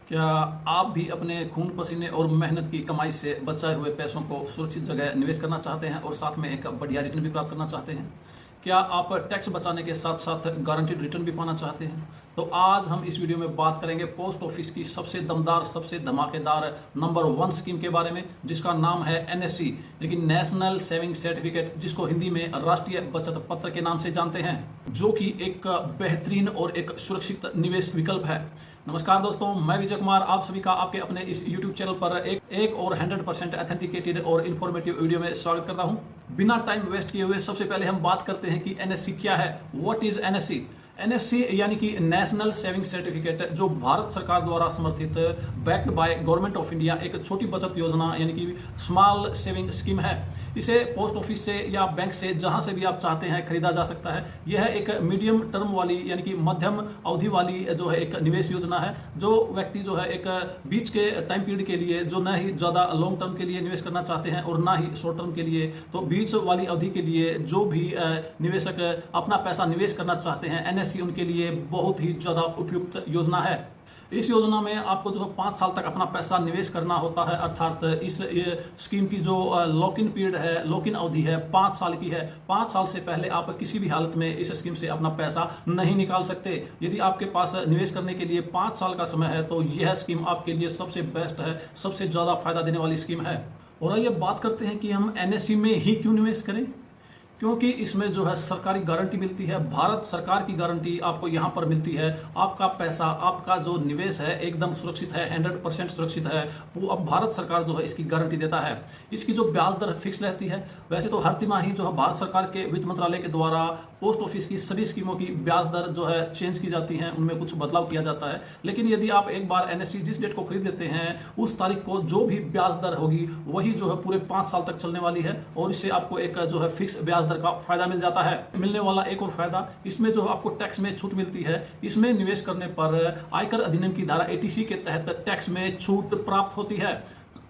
क्या आप भी अपने खून पसीने और मेहनत की कमाई से बचाए हुए पैसों को सुरक्षित जगह निवेश करना चाहते हैं और साथ में एक बढ़िया रिटर्न भी प्राप्त करना चाहते हैं? क्या आप टैक्स बचाने के साथ साथ गारंटीड रिटर्न भी पाना चाहते हैं? तो आज हम इस वीडियो में बात करेंगे पोस्ट ऑफिस की सबसे दमदार, सबसे धमाकेदार नंबर 1 स्कीम के बारे में, जिसका नाम है एनएससी, लेकिन नेशनल सेविंग सर्टिफिकेट, जिसको हिंदी में राष्ट्रीय बचत पत्र के नाम से जानते हैं, जो कि एक बेहतरीन और एक सुरक्षित निवेश विकल्प है। नमस्कार दोस्तों, मैं विजय कुमार आप सभी का आपके अपने इस YouTube चैनल पर एक और 100% ऑथेंटिकेटेड और इन्फॉर्मेटिव वीडियो में स्वागत करता हूं। बिना टाइम वेस्ट किए हुए सबसे पहले हम बात करते हैं कि एनएससी क्या है। What is NSC? एनएफसी यानी कि नेशनल सेविंग सर्टिफिकेट, जो भारत सरकार द्वारा समर्थित, backed by government of India, एक छोटी बचत योजना यानी कि स्मॉल सेविंग स्कीम है। इसे पोस्ट ऑफिस से या बैंक से, जहां से भी आप चाहते हैं, खरीदा जा सकता है। यह एक मीडियम टर्म वाली यानी कि मध्यम अवधि वाली जो है एक निवेश योजना है, जो व्यक्ति जो है एक बीच के टाइम पीरियड के लिए, जो ना ही ज्यादा लॉन्ग टर्म के लिए निवेश करना चाहते हैं और ना ही शॉर्ट टर्म के लिए, तो बीच वाली अवधि के लिए जो भी निवेशक अपना पैसा निवेश करना चाहते हैं, एनएससी उनके लिए बहुत ही ज्यादा उपयुक्त योजना है। इस योजना में आपको जो है 5 साल तक अपना पैसा निवेश करना होता है, अर्थात इस स्कीम की जो लॉक इन पीरियड है, लॉक इन अवधि है, 5 साल की है। 5 साल से पहले आप किसी भी हालत में इस स्कीम से अपना पैसा नहीं निकाल सकते। यदि आपके पास निवेश करने के लिए 5 साल का समय है, तो यह स्कीम आपके लिए सबसे बेस्ट है, सबसे ज्यादा फायदा देने वाली स्कीम है। और आइए बात करते हैं कि हम एनएससी में ही क्यों निवेश करें। क्योंकि इसमें जो है सरकारी गारंटी मिलती है, भारत सरकार की गारंटी आपको यहाँ पर मिलती है। आपका पैसा, आपका जो निवेश है, एकदम सुरक्षित है, 100% सुरक्षित है। वो अब भारत सरकार जो है इसकी गारंटी देता है। इसकी जो ब्याज दर फिक्स रहती है। वैसे तो हर तिमाही जो है भारत सरकार के वित्त मंत्रालय के द्वारा पोस्ट ऑफिस की सभी स्कीमों की ब्याज दर जो है चेंज की जाती है, उनमें कुछ बदलाव किया जाता है। लेकिन यदि आप एक बार एनएससी जिस डेट को खरीद लेते हैं, उस तारीख को जो भी ब्याज दर होगी वही जो है पूरे 5 साल तक चलने वाली है, और इससे आपको एक जो है फिक्स ब्याज दर का फायदा मिल जाता है। मिलने वाला एक और फायदा, इसमें जो आपको टैक्स में छूट मिलती है। इसमें निवेश करने पर आयकर अधिनियम की धारा 80C के तहत टैक्स में छूट प्राप्त होती है।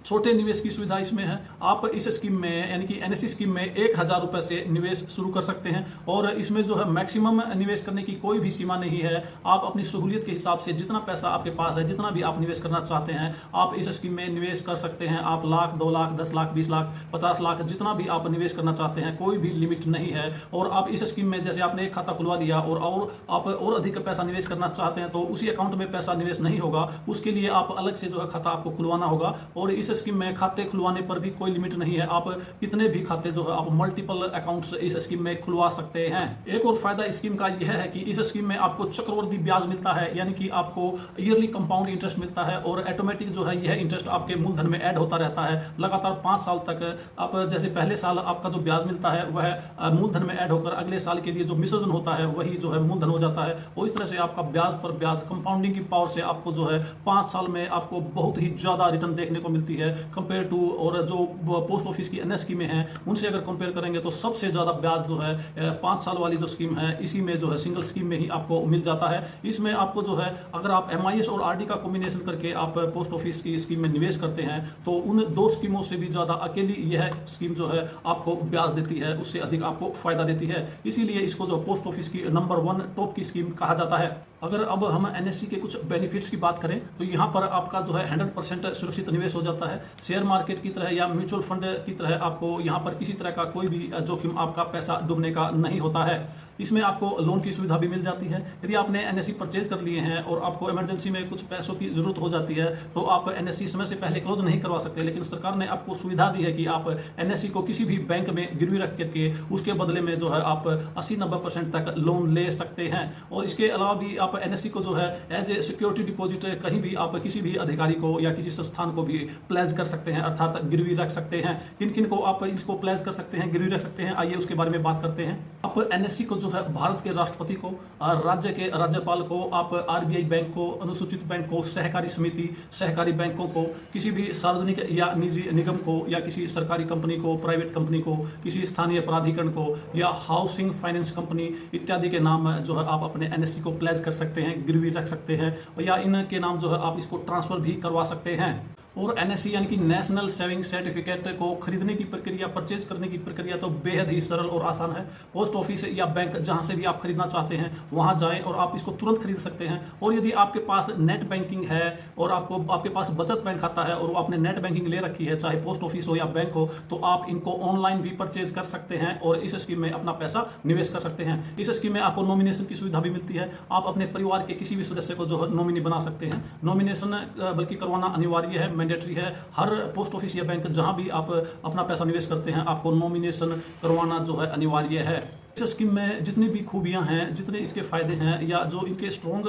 छोटे निवेश की सुविधा इसमें है। आप इस स्कीम में यानी कि एनएससी स्कीम में 1000 रुपए से निवेश शुरू कर सकते हैं, और इसमें जो है मैक्सिमम निवेश करने की कोई भी सीमा नहीं है। आप अपनी सहूलियत के हिसाब से जितना पैसा आपके पास है, जितना भी आप निवेश करना चाहते हैं, आप इस स्कीम में निवेश कर सकते हैं। आप लाख, 2 लाख, 10 लाख, 20 लाख, 50 लाख, जितना भी आप निवेश करना चाहते हैं, कोई भी लिमिट नहीं है। और आप इस स्कीम में, जैसे आपने एक खाता खुलवा दिया और आप और अधिक पैसा निवेश करना चाहते हैं, तो उसी अकाउंट में पैसा निवेश नहीं होगा। उसके लिए आप अलग से जो है खाता आपको खुलवाना होगा। और इस स्कीम में खाते खुलवाने पर भी कोई लिमिट नहीं है। आप कितने भी खाते जो है आप मल्टीपल अकाउंट्स इस स्कीम में खुलवा सकते हैं। एक और फायदा स्कीम का यह है कि इस स्कीम में आपको चक्रवृद्धि ब्याज मिलता है, यानी कि आपको ईयरली कंपाउंड इंटरेस्ट मिलता है, और ऑटोमेटिक जो है यह इंटरेस्ट आपके मूलधन में ऐड होता रहता है लगातार 5 साल तक। आप जैसे पहले साल आपका जो ब्याज मिलता है वह मूलधन में ऐड होकर अगले साल के लिए जो मिश्रधन होता है वही जो है मूलधन हो जाता है। और इस तरह से आपका ब्याज पर ब्याज कंपाउंडिंग की पावर से आपको जो है 5 साल में आपको बहुत ही ज्यादा रिटर्न देखने को मिलती है कंपेयर टू, और जो पोस्ट ऑफिस की अन्य स्कीमें हैं उनसे अगर कंपेयर करेंगे तो सबसे ज्यादा ब्याज जो है 5 साल वाली जो स्कीम है, इसी में जो है सिंगल स्कीम में ही आपको मिल जाता है। इसमें आपको जो है, अगर आप एमआईएस और आरडी का कॉम्बिनेशन करके आप पोस्ट ऑफिस की स्कीम में निवेश करते हैं, तो उन 2 स्कीमों से भी ज्यादा अकेली यह स्कीम जो है आपको ब्याज देती है, उससे अधिक आपको फायदा देती है। इसीलिए इसको जो पोस्ट ऑफिस की नंबर 1 टॉप की स्कीम कहा जाता है। अगर अब हम एनएससी के कुछ बेनिफिट्स की बात करें, तो यहाँ पर आपका जो है 100% सुरक्षित निवेश हो जाता है। शेयर मार्केट की तरह या म्यूचुअल फंड की तरह आपको यहाँ पर किसी तरह का कोई भी जोखिम, आपका पैसा डूबने का नहीं होता है। इसमें आपको लोन की सुविधा भी मिल जाती है। यदि आपने एनएससी परचेज कर लिए हैं और आपको इमरजेंसी में कुछ पैसों की जरूरत हो जाती है, तो आप एनएससी समय से पहले क्लोज नहीं करवा सकते, लेकिन सरकार ने आपको सुविधा दी है कि आप एनएससी को किसी भी बैंक में गिरवी रख करके उसके बदले में जो है आप 80-90% तक लोन ले सकते हैं। और इसके अलावा भी आप एनएससी को जो है एज ए सिक्योरिटी डिपॉजिट कहीं भी आप किसी भी अधिकारी को या किसी संस्थान को भी प्लेज कर सकते हैं, अर्थात गिरवी रख सकते हैं। किन किन को आप इसको प्लेज कर सकते हैं, गिरवी रख सकते हैं, आइए उसके बारे में बात करते हैं। आप एनएससी को जो है भारत के राष्ट्रपति को, राज्य के राज्यपाल को, आप आरबीआई बैंक को, अनुसूचित बैंक को, सहकारी समिति, सहकारी बैंकों को, किसी भी सार्वजनिक या निजी निगम को, या किसी सरकारी कंपनी को, प्राइवेट कंपनी को, किसी स्थानीय प्राधिकरण को, या हाउसिंग फाइनेंस कंपनी इत्यादि के नाम जो है आप अपने एनएससी को प्लेज कर सकते हैं, गिरवी रख सकते हैं, या इनके नाम जो है आप इसको ट्रांसफर भी करवा सकते हैं। और एनएससी यानी कि नेशनल सेविंग सर्टिफिकेट को खरीदने की प्रक्रिया, परचेज करने की प्रक्रिया तो बेहद ही सरल और आसान है। पोस्ट ऑफिस या बैंक जहां से भी आप खरीदना चाहते हैं वहां जाएं और आप इसको तुरंत खरीद सकते हैं। और यदि आपके पास नेट बैंकिंग है और आपके पास बचत बैंक खाता है और आपने नेट बैंकिंग ले रखी है, चाहे पोस्ट ऑफिस हो या बैंक हो, तो आप इनको ऑनलाइन भी परचेज कर सकते हैं और इस स्कीम में अपना पैसा निवेश कर सकते हैं। इस स्कीम में आपको नॉमिनेशन की सुविधा भी मिलती है। आप अपने परिवार के किसी भी सदस्य को जो है नॉमिनी बना सकते हैं। नॉमिनेशन बल्कि करवाना अनिवार्य है, मैंडेटरी है। हर पोस्ट ऑफिस या बैंक जहां भी आप अपना पैसा निवेश करते हैं, आपको नॉमिनेशन करवाना जो है अनिवार्य है। इस स्कीम में जितनी भी खूबियां हैं, जितने इसके फायदे हैं या जो इनके स्ट्रॉन्ग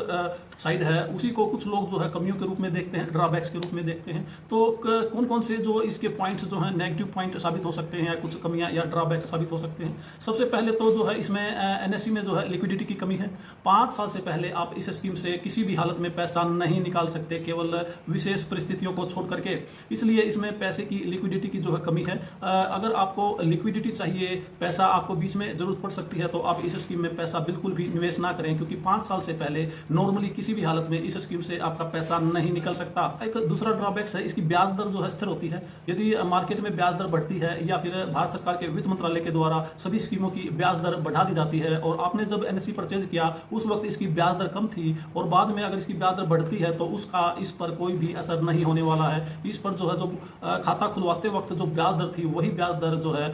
साइड है, उसी को कुछ लोग जो है कमियों के रूप में देखते हैं, ड्रॉबैक्स के रूप में देखते हैं। तो कौन कौन से जो इसके पॉइंट्स जो हैं नेगेटिव पॉइंट साबित हो सकते हैं या कुछ कमियां या ड्रॉबैक साबित हो सकते हैं। सबसे पहले तो जो है इसमें एनएससी में जो है लिक्विडिटी की कमी है। 5 साल से पहले आप इस स्कीम से किसी भी हालत में पैसा नहीं निकाल सकते, केवल विशेष परिस्थितियों को छोड़ करके। इसलिए इसमें पैसे की लिक्विडिटी की जो है कमी है। अगर आपको लिक्विडिटी चाहिए, पैसा आपको बीच में जरूरत पड़ सकती है, तो आप इस स्कीम में पैसा बिल्कुल भी निवेश ना करें, क्योंकि 5 साल से पहले नॉर्मली किसी भी हालत में इस स्कीम से आपका पैसा नहीं निकल सकता। एक दूसरा ड्रॉबैक्स है, इसकी ब्याज दर जो है स्थिर होती है। यदि मार्केट में ब्याज दर बढ़ती है या फिर भारत सरकार के वित्त मंत्रालय के द्वारा सभी स्कीमों की ब्याज दर बढ़ा दी जाती है और आपने जब एनएससी परचेज किया उस वक्त इसकी ब्याज दर कम थी और बाद में अगर इसकी ब्याज दर बढ़ती है तो उसका इस पर कोई भी असर नहीं होने वाला है। इस पर जो है जो खाता खुलवाते वक्त जो ब्याज दर थी वही ब्याज दर जो है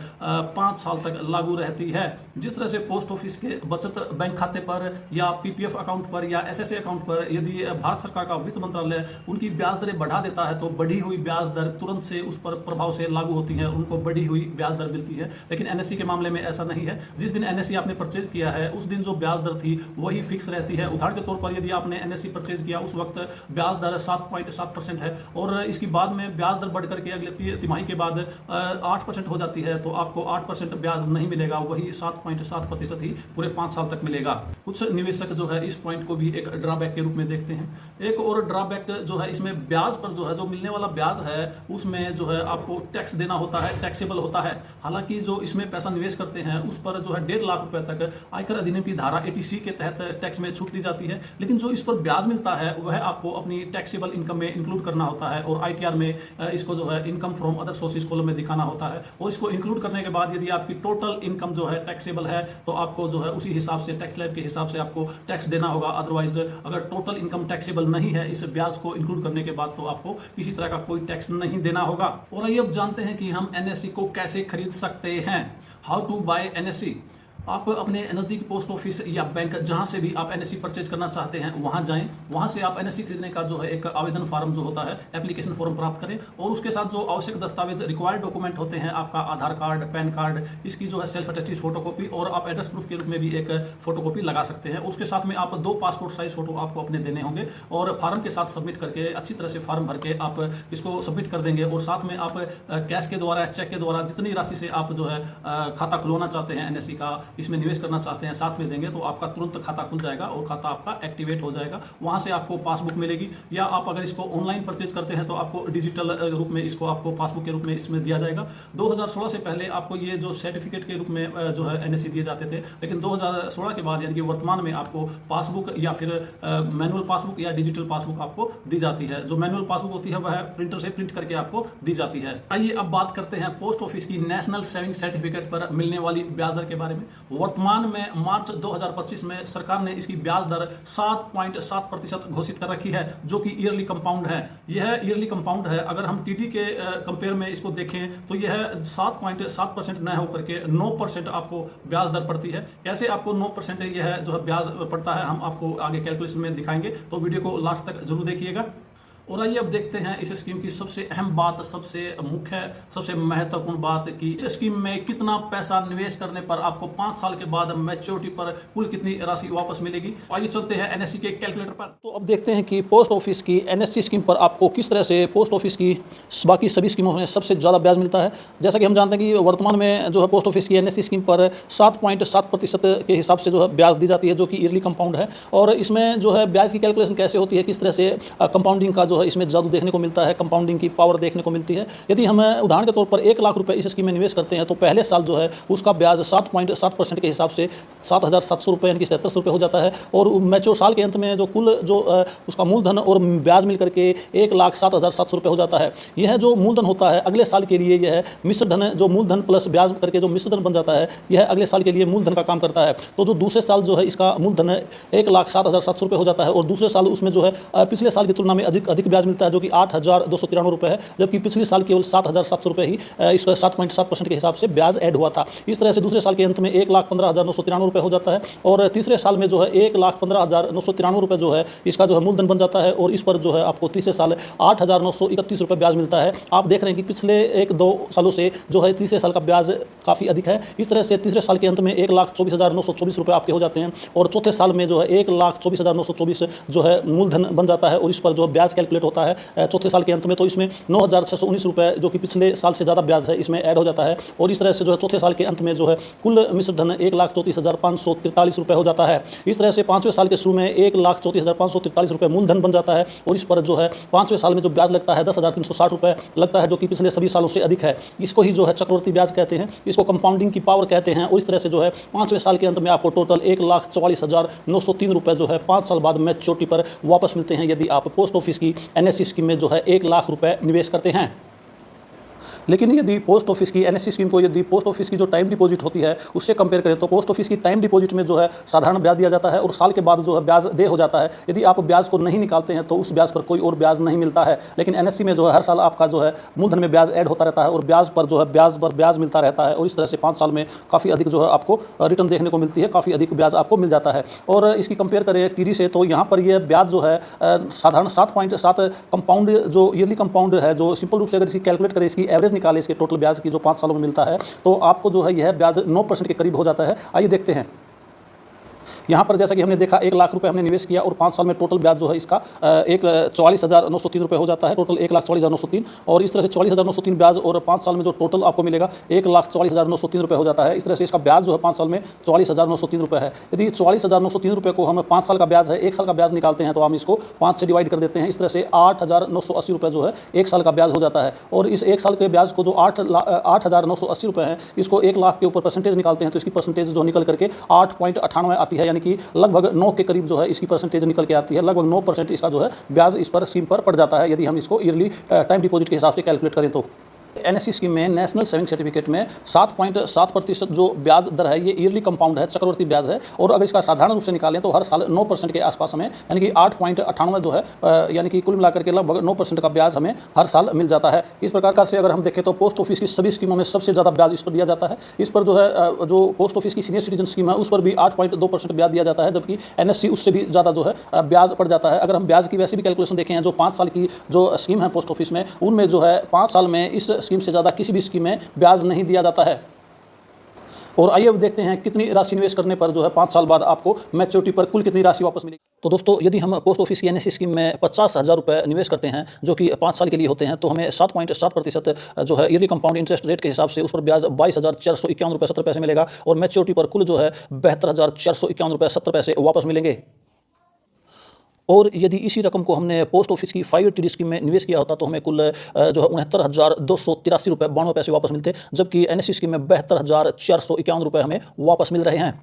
5 साल तक लागू रहती है। जिस तरह से पोस्ट ऑफिस के बचत बैंक खाते पर या पीपीएफ अकाउंट पर या एसएसए अकाउंट पर यदि भारत सरकार का वित्त मंत्रालय उनकी ब्याज दरें बढ़ा देता है तो बढ़ी हुई ब्याज दर तुरंत से उस पर प्रभाव से लागू होती है, उनको बढ़ी हुई ब्याज दर मिलती है। लेकिन एनएससी के मामले में ऐसा नहीं है। जिस दिन एनएससी आपने परचेज किया है उस दिन जो ब्याज दर थी वही फिक्स रहती है। उदाहरण के तौर पर यदि आपने एनएससी परचेज किया उस वक्त ब्याज दर 7.7% है और इसकी बाद में ब्याज दर बढ़ करके अगले तिमाही के बाद 8% हो जाती है, तो आपको 8% ब्याज नहीं मिलेगा, वही 7.7% ही पूरे 5 साल तक मिलेगा। कुछ निवेशक जो है इस पॉइंट को भी एक ड्रॉबैक के रूप में देखते हैं। एक और ड्रॉबैक जो है इसमें ब्याज पर जो है जो मिलने वाला ब्याज है उसमें जो है आपको टैक्स देना होता है, टैक्सेबल होता है। हालांकि जो इसमें पैसा निवेश करते हैं उस पर जो है 1.5 लाख रुपए तक आयकर अधिनियम की धारा 80C के तहत टैक्स में छूट दी जाती है। लेकिन जो इस पर ब्याज मिलता है वह आपको अपनी टैक्सेबल इनकम में इंक्लूड करना होता है और आईटीआर में इसको जो है income from other sources column में दिखाना होता है। और इसको इंक्लूड करने के बाद यदि आपकी टोटल इनकम जो है टैक्सेबल है तो आपको जो है उसी हिसाब से टैक्स स्लैब के हिसाब से आपको टैक्स देना होगा। अदरवाइज अगर टोटल इनकम टैक्सेबल नहीं है इस ब्याज को इंक्लूड करने के बाद तो आपको किसी तरह का कोई टैक्स नहीं देना होगा। और आइए अब जानते हैं कि हम एनएससी को कैसे खरीद सकते हैं। How to buy NSC. आप अपने नज़दीक पोस्ट ऑफिस या बैंक जहां से भी आप एनएससी परचेज करना चाहते हैं वहां जाएं। वहां से आप एनएससी खरीदने का जो है एक आवेदन फॉर्म जो होता है, एप्लीकेशन फॉर्म प्राप्त करें और उसके साथ जो आवश्यक दस्तावेज रिक्वायर्ड डॉक्यूमेंट होते हैं, आपका आधार कार्ड, पैन कार्ड, इसकी जो है सेल्फ अटेस्टेड फोटोकॉपी और आप एड्रेस प्रूफ के रूप में भी एक फोटोकॉपी लगा सकते हैं। उसके साथ में आप 2 पासपोर्ट साइज फोटो आपको अपने देने होंगे और फॉर्म के साथ सबमिट करके अच्छी तरह से फॉर्म भर के आप इसको सबमिट कर देंगे। और साथ में आप कैश के द्वारा, चेक के द्वारा जितनी राशि से आप जो है खाता खुलवाना चाहते हैं, एनएससी का इसमें निवेश करना चाहते हैं, साथ में देंगे तो आपका तुरंत खाता खुल जाएगा और खाता आपका एक्टिवेट हो जाएगा। वहां से आपको पासबुक मिलेगी या आप अगर इसको ऑनलाइन परचेज करते हैं तो आपको डिजिटल रूप में इसको आपको पासबुक के रूप में इसमें दिया जाएगा। 2016 से पहले आपको ये जो सर्टिफिकेट के रूप में जो है एनएससी दिए जाते थे, लेकिन 2016 के बाद यानी कि वर्तमान में आपको पासबुक या फिर मैनुअल पासबुक या डिजिटल पासबुक आपको दी जाती है। जो मैनुअल पासबुक होती है वह प्रिंटर से प्रिंट करके आपको दी जाती है। आइए अब बात करते हैं पोस्ट ऑफिस की नेशनल सेविंग सर्टिफिकेट पर मिलने वाली ब्याज दर के बारे में। वर्तमान में मार्च 2025 में सरकार ने इसकी ब्याज दर 7.7% घोषित कर रखी है, जो कि ईयरली कंपाउंड है। यह ईयरली कंपाउंड है। अगर हम टीडी के कंपेयर में इसको देखें तो यह 7.7% न होकर के 9% आपको ब्याज दर पड़ती है। कैसे आपको 9% यह जो है ब्याज पड़ता है हम आपको आगे कैलकुलेशन में दिखाएंगे, तो वीडियो को लास्ट तक जरूर देखिएगा। और आइए अब देखते हैं इस स्कीम की सबसे अहम बात, सबसे मुख्य, सबसे महत्वपूर्ण बात कि इस स्कीम में कितना पैसा निवेश करने पर आपको 5 साल के बाद मैच्योरिटी पर कुल कितनी राशि वापस मिलेगी। आइए चलते हैं एनएससी के कैलकुलेटर पर। तो अब देखते हैं कि पोस्ट ऑफिस की एनएससी स्कीम पर आपको किस तरह से पोस्ट ऑफिस की बाकी सभी स्कीमों में सबसे ज़्यादा ब्याज मिलता है। जैसा कि हम जानते हैं कि वर्तमान में जो है पोस्ट ऑफिस की एनएससी स्कीम पर 7.7% के हिसाब से जो है ब्याज दी जाती है, जो कि ईयरली कंपाउंड है। और इसमें जो है ब्याज की कैलकुलेशन कैसे होती है, किस तरह से कंपाउंडिंग का जो है इसमें जादू देखने को मिलता है, कंपाउंडिंग की पावर देखने को मिलती है। यदि हम उदाहरण के तौर पर 1 लाख रुपये इस स्कीम में निवेश करते हैं तो पहले साल जो है उसका ब्याज 7.7% के हिसाब से 7,700 रुपये यानी कि 77 रुपये हो जाता है। और मैच्योर साल के अंत में जो कुल जो उसका मूलधन और ब्याज मिल करके 1,07,700 रुपये हो जाता है। यह जो मूलधन होता है अगले साल के लिए यह मिश्र धन, जो मूलधन प्लस ब्याज करके जो मिश्र धन बन जाता है, यह अगले साल के लिए मूलधन का काम करता है। तो जो दूसरे साल जो है इसका मूलधन 1,07,700 रुपये हो जाता है और दूसरे साल उसमें जो है पिछले साल की तुलना में अधिक ब्याज मिलता है जो कि 8,293 रुपये है, जबकि पिछले साल केवल 7,700 रुपये ही इस 7.7% के हिसाब से ब्याज ऐड हुआ था। इस तरह से दूसरे साल के अंत में 1,15,993 रुपये हो जाता है और तीसरे साल में जो है 1,15,993 रुपये जो है इसका जो है मूलधन बन जाता है और इस पर जो है आपको तीसरे साल 8,931 रुपये ब्याज मिलता है। आप देख रहे हैं कि पिछले 1-2 सालों से जो है तीसरे साल का ब्याज काफ़ी अधिक है। इस तरह से तीसरे साल के अंत में 1,24,924 रुपये आपके हो जाते हैं और चौथे साल में जो है 1,24,924 जो है मूलधन बन जाता है और इस पर जो ब्याज कैलकुलेट होता है चौथे साल के अंत में। तो इसमें 9,619 रुपये जो कि पिछले साल से ज़्यादा ब्याज है इसमें ऐड हो जाता है और इस तरह से जो है चौथे साल के अंत में जो है कुल मिश्र धन 1,34,543 रुपये हो जाता है। इस तरह से पाँचवें साल के शुरू में 1,34,543 रुपये मूलधन बन जाता है और इस पर जो है पाँचवें साल में जो ब्याज लगता है 10,360 रुपये लगता है जो कि पिछले सभी सालों से अधिक है। इसको ही जो है चक्रवर्ती ब्याज कहते हैं, इसको कंपाउंडिंग की पावर कहते हैं। और इस तरह से जो है पाँचवें साल के अंत में आपको टोटल 1,44,903 रुपये जो है 5 साल बाद मैच्योरिटी पर वापस मिलते हैं यदि आप पोस्ट ऑफिस की NSC स्कीम में जो है 1 लाख रुपये निवेश करते हैं। लेकिन यदि पोस्ट ऑफिस की NSC स्कीम को यदि पोस्ट ऑफिस की जो टाइम डिपॉजिट होती है उससे कंपेयर करें तो पोस्ट ऑफिस की टाइम डिपॉजिट में जो है साधारण ब्याज दिया जाता है और साल के बाद जो है ब्याज दे हो जाता है। यदि आप ब्याज को नहीं निकालते हैं तो उस ब्याज पर कोई और ब्याज नहीं मिलता है। लेकिन NSC में जो है हर साल आपका जो है मूलधन में ब्याज ऐड होता रहता है और ब्याज पर जो है ब्याज मिलता रहता है और इस तरह से 5 साल में काफ़ी अधिक जो है आपको रिटर्न देखने को मिलती है, काफ़ी अधिक ब्याज आपको मिल जाता है। और इसकी कंपेयर करें TD से तो यहाँ पर यह ब्याज जो है साधारण 7.7 कंपाउंड जो ईयरली कंपाउंड है, जो सिंपल रूप से अगर इसकी कैलकुलेट करें, इसकी एवरेज निकालें इसके टोटल ब्याज की जो 5 सालों में मिलता है तो आपको जो है यह ब्याज 9% के करीब हो जाता है। आइए देखते हैं। यहाँ पर जैसा कि हमने देखा 1 लाख रुपये हमने निवेश किया और 5 साल में टोटल ब्याज जो है इसका 1,44,903 रुपये हो जाता है, टोटल 1,44,903। और इस तरह से 44,903 ब्याज और 5 साल में जो टोटल आपको मिलेगा 1,44,903 रुपये हो जाता है। इस तरह से इसका ब्याज जो है 5 साल में 44,903 रुपये है। यदि 44,903 रुपये को हम 5 साल का ब्याज है, 1 साल का ब्याज निकालते हैं तो हम इसको 5 से डिवाइड कर देते हैं। इस तरह से 8,980 रुपये जो है 1 साल का ब्याज हो जाता है। और इस 1 साल के ब्याज को जो 8,980 रुपये हैं इसको 1 लाख के ऊपर परसेंटेज निकालते हैं तो इसकी परसेंटेज जो निकल करके 8.98 आती है, यानी कि लगभग 9 के करीब जो है इसकी परसेंटेज निकल के आती है। लगभग 9% इसका जो है ब्याज इस पर स्कीम पर पड़ जाता है यदि हम इसको ईयरली टाइम डिपॉजिट के हिसाब से कैलकुलेट करें तो। NSC स्कीम में नेशनल सेविंग सर्टिफिकेट में 7.7% जो ब्याज दर है ये ईयरली कंपाउंड है, चक्रवर्ती ब्याज है। और अगर इसका साधारण रूप से निकालें तो हर साल 9% के आसपास हमें यानी कि 8.98 जो है यानी कि कुल मिलाकर के लगभग 9% का ब्याज हमें हर साल मिल जाता है। इस प्रकार से अगर हम देखें तो पोस्ट ऑफिस की सभी स्कीमों में सबसे ज़्यादा ब्याज इस पर दिया जाता है। इस पर जो है जो पोस्ट ऑफिस की सीनियर सिटीजन स्कीम है उस पर भी 8.2% ब्याज दिया जाता है, जबकि NSC उससे भी ज़्यादा जो है ब्याज पड़ जाता है। अगर हम ब्याज की वैसे भी कैलकुलेशन देखें जो 5 साल की जो स्कीम है पोस्ट ऑफिस में, उनमें जो है 5 साल में इस स्कीम से ज़्यादा किसी भी स्कीम में ब्याज नहीं दिया जाता है। और आइए अब देखते हैं कितनी राशि निवेश करने पर जो है 5 साल बाद आपको मैच्योरिटी पर कुल कितनी राशि वापस मिलेगी। तो दोस्तों यदि हम पोस्ट ऑफिस की NSC स्कीम में 50,000 रुपये निवेश करते हैं जो कि 5 साल के लिए होते हैं तो हमें 7.7% जो है ईयरली कंपाउंड इंटरेस्ट रेट के हिसाब से उस पर ब्याज 22,451 रुपये 70 पैसे मिलेगा और मैच्योरिटी पर कुल जो है 72,451 रुपये 70 पैसे वापस मिलेंगे। और यदि इसी रकम को हमने पोस्ट ऑफिस की 5 TD स्कीम में निवेश किया होता तो हमें कुल जो है 69,283 रुपये 92 पैसे वापस मिलते, जबकि NSC स्कीम में 72,451 रुपये हमें वापस मिल रहे हैं।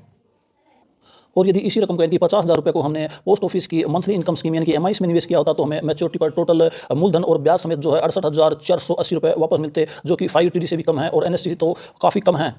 और यदि इसी रकम को यानी 50,000 रुपये को हमने पोस्ट ऑफिस की मंथली इनकम स्कीम यानी कि MIS में निवेश किया होता तो हमें मैच्योरिटी पर टोटल मूलधन और ब्याज समेत जो है 68,480 रुपये वापस मिलते, जो कि 5 TD से भी कम है और NSC तो काफ़ी कम है।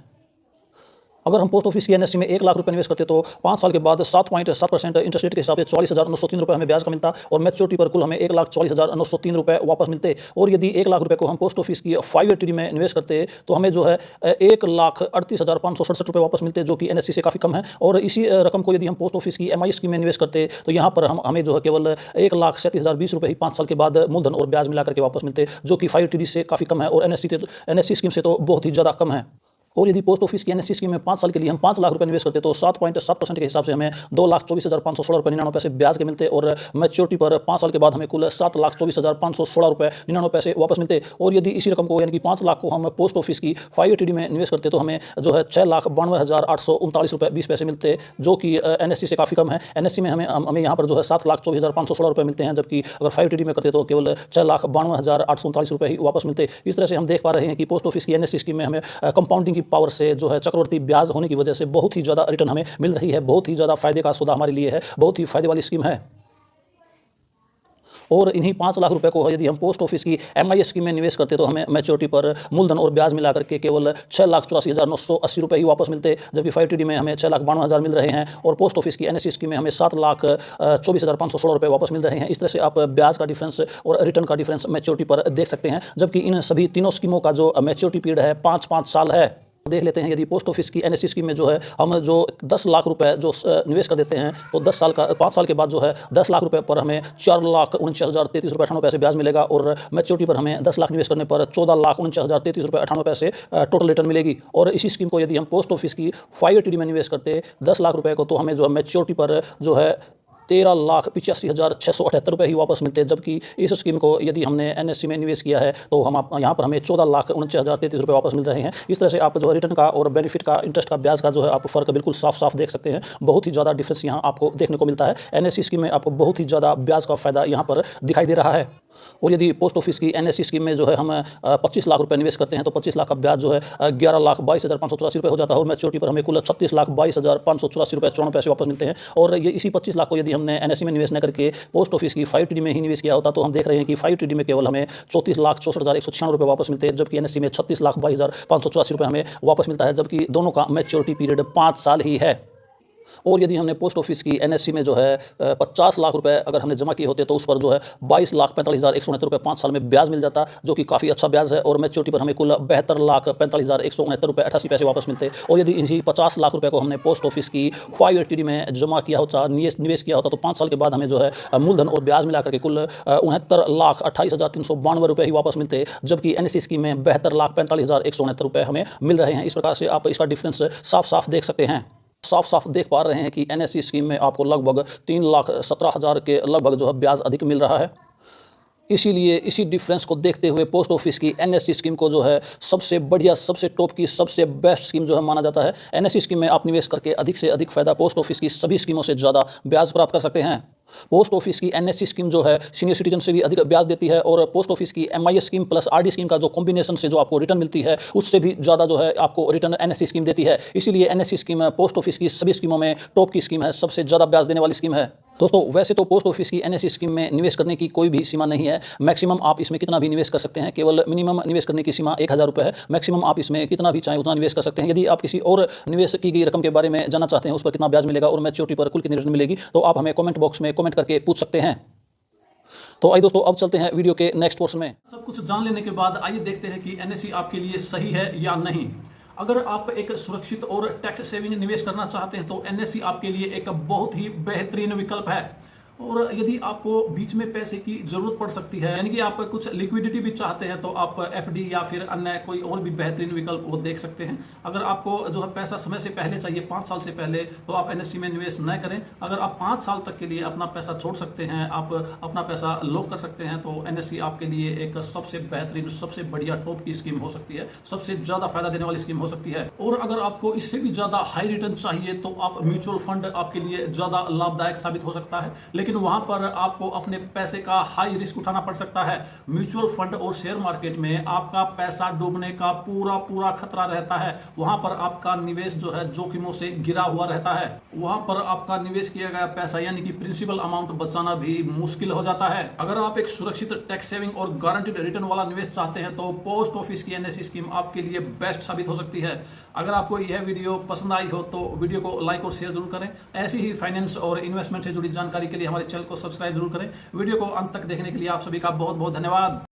अगर हम पोस्ट ऑफिस की NSC में 1 लाख रुपये निवेश करते तो 5 साल के बाद 7.7% इंटरेस्ट रेट के हिसाब से 44,903 रुपये हमें ब्याज का मिलता और मैच्योरिटी पर कुल हमें 1,44,903 रुपये वापस मिलते। और यदि 1 लाख रुपये को हम पोस्ट ऑफिस की 5 TD में निवेश करते तो हमें जो है 1,38,567 रुपये वापस मिलते, जो कि NSC से काफ़ी कम है। और इसी रकम को यदि हम पोस्ट ऑफिस की MI स्कीम में निवेश करते तो यहाँ पर हमें जो है केवल 1,37,020 रुपये ही 5 साल के बाद मूलधन और ब्याज मिला करके वापस मिलते, जो कि 5 TD से काफ़ी कम है और NSC स्कीम से तो बहुत ही ज़्यादा कम है। और यदि पोस्ट ऑफिस की एनएससी स्कीम में 5 साल के लिए हम 5 लाख रुपए निवेश करते तो 7.7% के हिसाब से हमें 2,24,516 रुपये 99 पैसे ब्याज के मिलते और मैच्योरिटी पर 5 साल के बाद हमें कुल 7,24,516 रुपये 99 पैसे वापस मिलते। और यदि इसी रकम को यानी कि 5 लाख को हम पोस्ट ऑफिस की 580 में निवेश करते तो हमें जो है 6,92,839 रुपये 20 पैसे मिलते, जो कि एनएससी से काफ़ी कम है। एनएससी में हमें यहाँ पर जो है 7,24,516 रुपये मिलते हैं, जबकि अगर 580 में करते तो केवल 6,92,839 रुपये ही वापस मिलते। इस तरह से हम देख पा रहे हैं कि पोस्ट ऑफिस की एनएससी स्कीम में हमें कंपाउंडिंग पावर से जो है चक्रवर्ती ब्याज होने की वजह से बहुत ही ज़्यादा रिटर्न हमें मिल रही है, बहुत ही ज़्यादा फायदे का सौदा हमारे लिए है, बहुत ही फायदे वाली स्कीम है। और इन्हीं 5 लाख रुपए को यदि हम पोस्ट ऑफिस की एमआईएस स्कीम में निवेश करते तो हमें मैच्योरिटी पर मूलधन और ब्याज मिलाकर के केवल 6,84,980 रुपये ही वापस मिलते, जबकि 5TD में हमें 6,92,000 मिल रहे हैं और पोस्ट ऑफिस की एनएससी स्कीम में हमें 7,24,516 रुपये वापस मिल रहे हैं। इस तरह से आप ब्याज का डिफरेंस और रिटर्न का डिफरेंस मैच्योरिटी पर देख सकते हैं, जबकि इन सभी तीनों स्कीमों का जो मैच्योरिटी पीरियड है 5-5 साल है। देख लेते हैं यदि पोस्ट ऑफिस की एनएससी स्कीम में जो है हम जो 10 लाख रुपए जो निवेश कर देते हैं तो 5 साल के बाद जो है 10 लाख रुपए पर हमें 4,49,033 रुपये 98 पैसे ब्याज मिलेगा और मैच्योरिटी पर हमें 10 लाख निवेश करने पर 14,49,033 रुपये 98 पैसे टोटल रिटर्न मिलेगी। और इसी स्कीम को यदि हम पोस्ट ऑफिस की 580 में निवेश करते 10 लाख रुपये को तो हमें जो है मैच्योरिटी पर जो है 13,85,678 रुपये ही वापस मिलते हैं, जबकि इस स्कीम को यदि हमने एनएससी में निवेश किया है तो हम यहाँ पर हमें 14,49,033 रुपये वापस मिल रहे हैं। इस तरह से आप जो है रिटर्न का और बेनिफिट का, इंटरेस्ट का, ब्याज का जो है आप फ़र्क बिल्कुल साफ साफ देख सकते हैं। बहुत ही ज़्यादा डिफरेंस यहाँ आपको देखने को मिलता है। एनएससी स्कीम में आपको बहुत ही ज़्यादा ब्याज का फ़ायदा यहाँ पर दिखाई दे रहा है। और यदि पोस्ट ऑफिस की एनएससी स्कीम में जो है हम 25 लाख रुपए निवेश करते हैं तो 25 लाख का ब्याज जो है 11,22,584 रुपये हो जाता है और मैच्योरिटी पर हमें कुल 36,22,584 रुपये 94 पैसे वापस मिलते हैं। और ये इसी 25 लाख को यदि हमने एनएससी में निवेश न करके पोस्ट ऑफिस की 5TD में ही निवेश किया होता तो हम देख रहे हैं कि 5TD में केवल हमें 34,64,196 रुपये वापस मिलते हैं, जबकि एनएससी में 36,22,584 रुपये हमें वापस मिलता है, जबकि दोनों का मैच्योरिटी पीरियड 5 साल ही है। और यदि हमने पोस्ट ऑफिस की एनएससी में जो है 50 लाख रुपए अगर हमने जमा किए होते तो उस पर जो है 22,45,169 रुपये 5 साल में ब्याज मिल जाता, जो कि काफ़ी अच्छा ब्याज है। और मैच्योरिटी पर हमें कुल 72,45,169 रुपये 88 पैसे वापस मिलते। और यदि इन्हीं 50 लाख रुपये को हमने पोस्ट ऑफिस की 580 में जमा किया होता, निवेश किया होता तो 5 साल के बाद हमें जो है मूलधन और ब्याज मिला करके कुल 69,28,392 रुपये ही वापस मिलते, जबकि एनएससी स्कीम में 72,45,169 रुपये हमें मिल रहे हैं। इस प्रकार से आप इसका डिफरेंस साफ साफ देख सकते हैं। साफ साफ देख पा रहे हैं कि एनएससी स्कीम में आपको लगभग 3,17,000 के लगभग जो है ब्याज अधिक मिल रहा है। इसीलिए इसी डिफरेंस को देखते हुए पोस्ट ऑफिस की एनएससी स्कीम को जो है सबसे बढ़िया, सबसे टॉप की, सबसे बेस्ट स्कीम जो है माना जाता है। एनएससी स्कीम में आप निवेश करके अधिक से अधिक फायदा पोस्ट ऑफिस की सभी स्कीमों से ज़्यादा ब्याज प्राप्त कर सकते हैं। पोस्ट ऑफिस की एनएससी स्कीम जो है सीनियर सिटीजन से भी अधिक ब्याज देती है और पोस्ट ऑफिस की MIS scheme plus RD scheme का जो कॉम्बिनेशन से जो आपको रिटर्न मिलती है उससे भी ज़्यादा जो है आपको रिटर्न एनएससी स्कीम देती है। इसीलिए एनएससी स्कीम पोस्ट ऑफिस की सभी स्कीमों में टॉप की स्कीम है, सबसे ज़्यादा ब्याज देने वाली स्कीम है। दोस्तों वैसे तो पोस्ट ऑफिस की एनएससी स्कीम में निवेश करने की कोई भी सीमा नहीं है। मैक्सिमम आप इसमें कितना भी निवेश कर सकते हैं, केवल मिनिमम निवेश करने की सीमा 1,000 रुपये है। मैक्सिमम आप इसमें कितना भी चाहें उतना निवेश कर सकते हैं। यदि आप किसी और निवेश की गई रकम के बारे में जानना चाहते हैं, उस पर कितना ब्याज मिलेगा और मैच्योरिटी पर कुल कितनी रिटर्न मिलेगी, तो आप हमें कमेंट बॉक्स में कमेंट करके पूछ सकते हैं। तो आइए दोस्तों अब चलते हैं वीडियो के नेक्स्ट पोर्शन में। सब कुछ जान लेने के बाद आइए देखते हैं कि एनएससी आपके लिए सही है या नहीं। अगर आप एक सुरक्षित और टैक्स सेविंग निवेश करना चाहते हैं तो एनएससी आपके लिए एक बहुत ही बेहतरीन विकल्प है। और यदि आपको बीच में पैसे की जरूरत पड़ सकती है, यानी कि आप कुछ लिक्विडिटी भी चाहते हैं, तो आप एफडी या फिर अन्य कोई और भी बेहतरीन विकल्प वो देख सकते हैं। अगर आपको जो है पैसा समय से पहले चाहिए, 5 साल से पहले, तो आप एनएससी में निवेश न करें। अगर आप 5 साल तक के लिए अपना पैसा छोड़ सकते हैं, आप अपना पैसा लॉक कर सकते हैं, तो एनएससी आपके लिए एक सबसे बेहतरीन, सबसे बढ़िया टॉप की स्कीम हो सकती है, सबसे ज्यादा फायदा देने वाली स्कीम हो सकती है। और अगर आपको इससे भी ज्यादा हाई रिटर्न चाहिए तो आप म्यूचुअल फंड आपके लिए ज्यादा लाभदायक साबित हो सकता है, लेकिन वहां पर आपको अपने पैसे का हाई रिस्क उठाना पड़ सकता है। म्यूचुअल फंड और शेयर मार्केट में आपका पैसा डूबने का पूरा खतरा रहता है। वहां पर आपका निवेश जो है जोखिमों से घिरा हुआ रहता है। वहां पर आपका निवेश किया गया पैसा यानी कि प्रिंसिपल अमाउंट बचाना भी मुश्किल हो जाता है। अगर आप एक सुरक्षित टैक्स सेविंग और गारंटीड रिटर्न वाला निवेश चाहते हैं तो पोस्ट ऑफिस की एनएससी स्कीम आपके लिए बेस्ट साबित हो सकती है। अगर आपको यह वीडियो पसंद आई हो तो वीडियो को लाइक और शेयर जरूर करें। ऐसी ही फाइनेंस और इन्वेस्टमेंट से जुड़ी जानकारी के लिए हमारे चैनल को सब्सक्राइब जरूर करें। वीडियो को अंत तक देखने के लिए आप सभी का बहुत बहुत धन्यवाद।